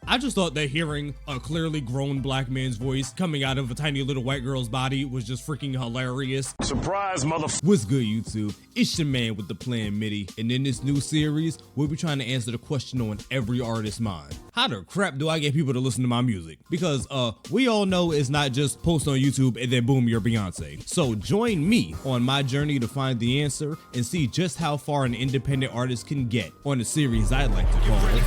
I just thought that hearing a clearly grown black man's voice coming out of a tiny little white girl's body was just freaking hilarious. Surprise, What's good, YouTube? It's your man with the plan, MIDI, and in this new series, we'll be trying to answer the question on every artist's mind. How the crap do I get people to listen to my music? Because, we all know it's not just post on YouTube and then boom, you're Beyonce. So join me on my journey to find the answer and see just how far an independent artist can get on a series I'd like to call it.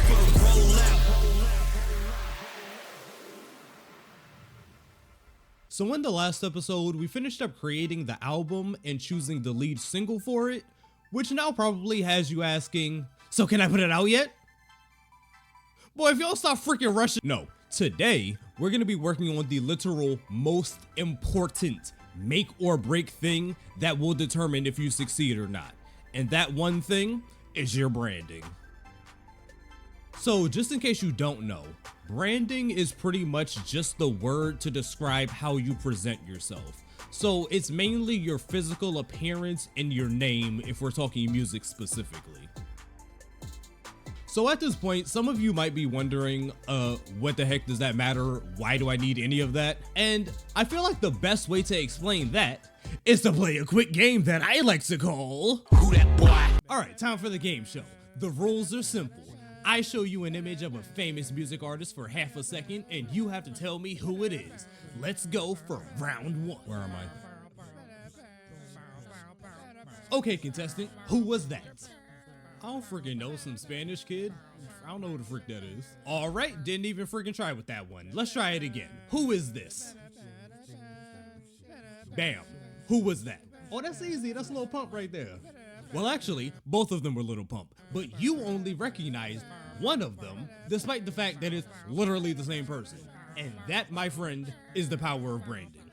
So in the last episode, we finished up creating the album and choosing the lead single for it, which now probably has you asking, so can I put it out yet? Boy, if y'all stop freaking rushing. No, today, we're gonna be working on the literal most important make or break thing that will determine if you succeed or not. And that one thing is your branding. So just in case you don't know, branding is pretty much just the word to describe how you present yourself. So it's mainly your physical appearance and your name if we're talking music specifically. So at this point, some of you might be wondering, what the heck does that matter? Why do I need any of that? And I feel like the best way to explain that is to play a quick game that I like to call Who Dat Boy? Alright, time for the game show. The rules are simple. I show you an image of a famous music artist for half a second, and you have to tell me who it is. Let's go for round one. Where am I? Okay, contestant, who was that? I don't freaking know, some Spanish kid? I don't know who the frick that is. Alright, didn't even freaking try with that one. Let's try it again. Who is this? Bam. Who was that? Oh, that's easy. That's a Lil Pump right there. Well, actually, both of them were Lil Pump, but you only recognized one of them, despite the fact that it's literally the same person. And that, my friend, is the power of branding.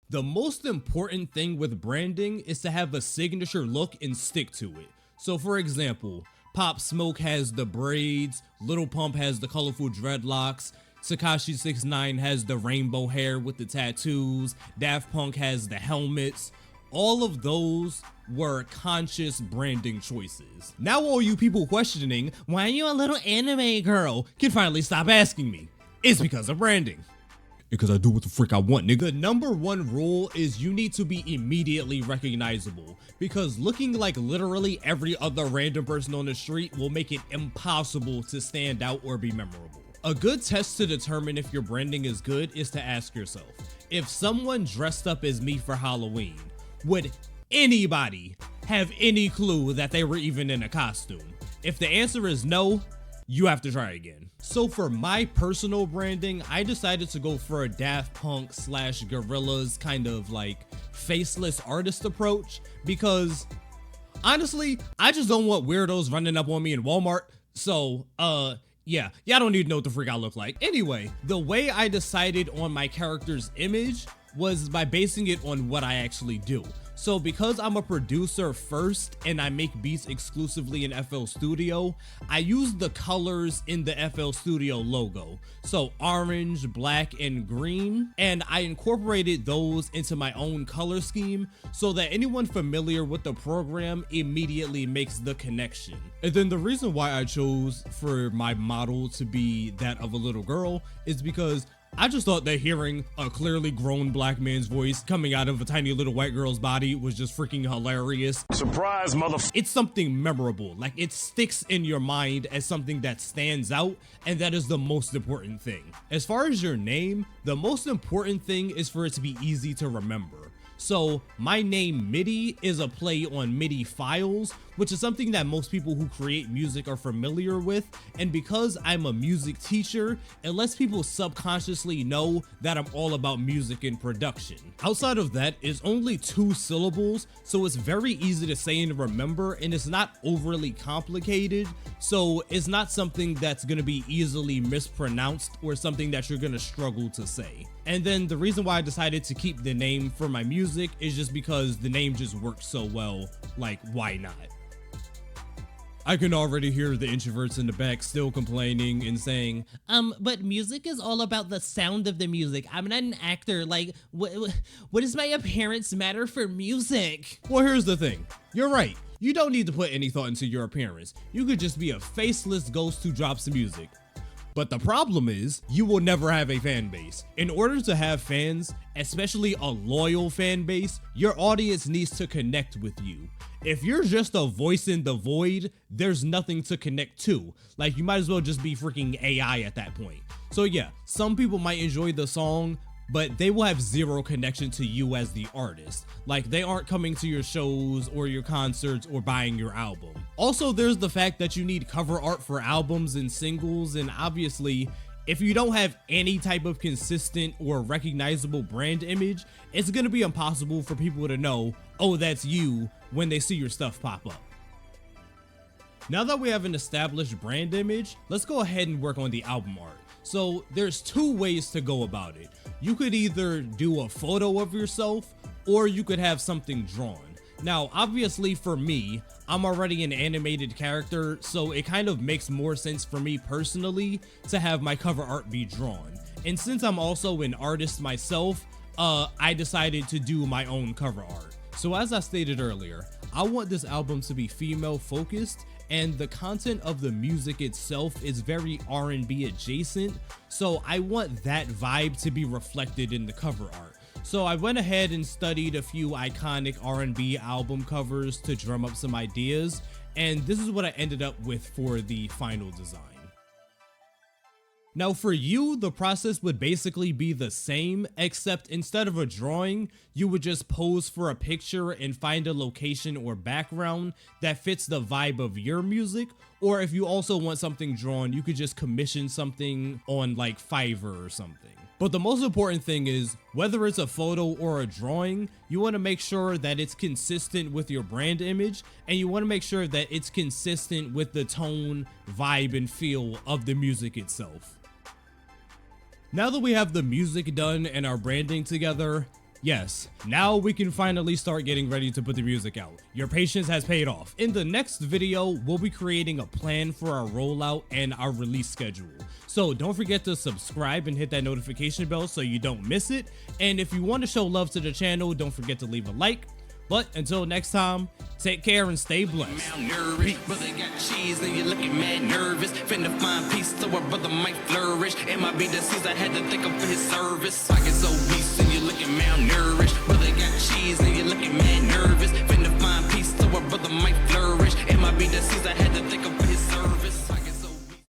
The most important thing with branding is to have a signature look and stick to it. So for example, Pop Smoke has the braids, Lil Pump has the colorful dreadlocks, Tekashi 6ix9ine has the rainbow hair with the tattoos, Daft Punk has the helmets. All of those were conscious branding choices. Now all you people questioning, why are you a little anime girl, can finally stop asking me. It's because of branding. Because I do what the frick I want, nigga. The number one rule is you need to be immediately recognizable, because looking like literally every other random person on the street will make it impossible to stand out or be memorable. A good test to determine if your branding is good is to ask yourself, if someone dressed up as me for Halloween, would anybody have any clue that they were even in a costume? If the answer is no, you have to try again. So for my personal branding, I decided to go for a Daft Punk / Gorillaz kind of like faceless artist approach, because honestly, I just don't want weirdos running up on me in Walmart. So, yeah, y'all don't need to know what the freak I look like. Anyway, the way I decided on my character's image was by basing it on what I actually do. So because I'm a producer first and I make beats exclusively in FL Studio, I use the colors in the FL Studio logo. So orange, black, and green. And I incorporated those into my own color scheme so that anyone familiar with the program immediately makes the connection. And then the reason why I chose for my model to be that of a little girl is because I just thought that hearing a clearly grown black man's voice coming out of a tiny little white girl's body was just freaking hilarious. Surprise, It's something memorable, like it sticks in your mind as something that stands out, and that is the most important thing. As far as your name, the most important thing is for it to be easy to remember. So my name MIDI is a play on MIDI files, which is something that most people who create music are familiar with. And because I'm a music teacher, it lets people subconsciously know that I'm all about music and production. Outside of that, it's only 2 syllables, so it's very easy to say and remember, and it's not overly complicated. So it's not something that's gonna be easily mispronounced or something that you're gonna struggle to say. And then the reason why I decided to keep the name for my music is just because the name just works so well, like why not? I can already hear the introverts in the back still complaining and saying, but music is all about the sound of the music. I'm not an actor. Like, what does my appearance matter for music? Well, here's the thing. You're right. You don't need to put any thought into your appearance. You could just be a faceless ghost who drops the music. But the problem is, you will never have a fan base. In order to have fans, especially a loyal fan base, your audience needs to connect with you. If you're just a voice in the void, there's nothing to connect to. Like, you might as well just be freaking AI at that point. So yeah, some people might enjoy the song, but they will have zero connection to you as the artist. Like, they aren't coming to your shows or your concerts or buying your album. Also, there's the fact that you need cover art for albums and singles, and obviously, if you don't have any type of consistent or recognizable brand image, it's gonna be impossible for people to know, oh, that's you, when they see your stuff pop up. Now that we have an established brand image, let's go ahead and work on the album art. So there's two ways to go about it. You could either do a photo of yourself, or you could have something drawn. Now, obviously for me, I'm already an animated character, so it kind of makes more sense for me personally to have my cover art be drawn. And since I'm also an artist myself, I decided to do my own cover art. So as I stated earlier, I want this album to be female focused, and the content of the music itself is very R&B adjacent, so I want that vibe to be reflected in the cover art. So I went ahead and studied a few iconic R&B album covers to drum up some ideas, and this is what I ended up with for the final design. Now for you, the process would basically be the same, except instead of a drawing, you would just pose for a picture and find a location or background that fits the vibe of your music, or if you also want something drawn, you could just commission something on like Fiverr or something. But the most important thing is, whether it's a photo or a drawing, you want to make sure that it's consistent with your brand image, and you want to make sure that it's consistent with the tone, vibe, and feel of the music itself. Now that we have the music done and our branding together, yes, now we can finally start getting ready to put the music out. Your patience has paid off. In the next video, we'll be creating a plan for our rollout and our release schedule. So don't forget to subscribe and hit that notification bell so you don't miss it. And if you want to show love to the channel, don't forget to leave a like. But until next time, take care and stay blessed. Brother got cheese and you're looking mad nervous. Finna find peace so our brother might flourish. It might be the season I had to thank him for his service. Pockets obese and you're looking malnourished. Brother got cheese and you're looking mad nervous. Finna find peace so our brother might flourish. It might be the season I had to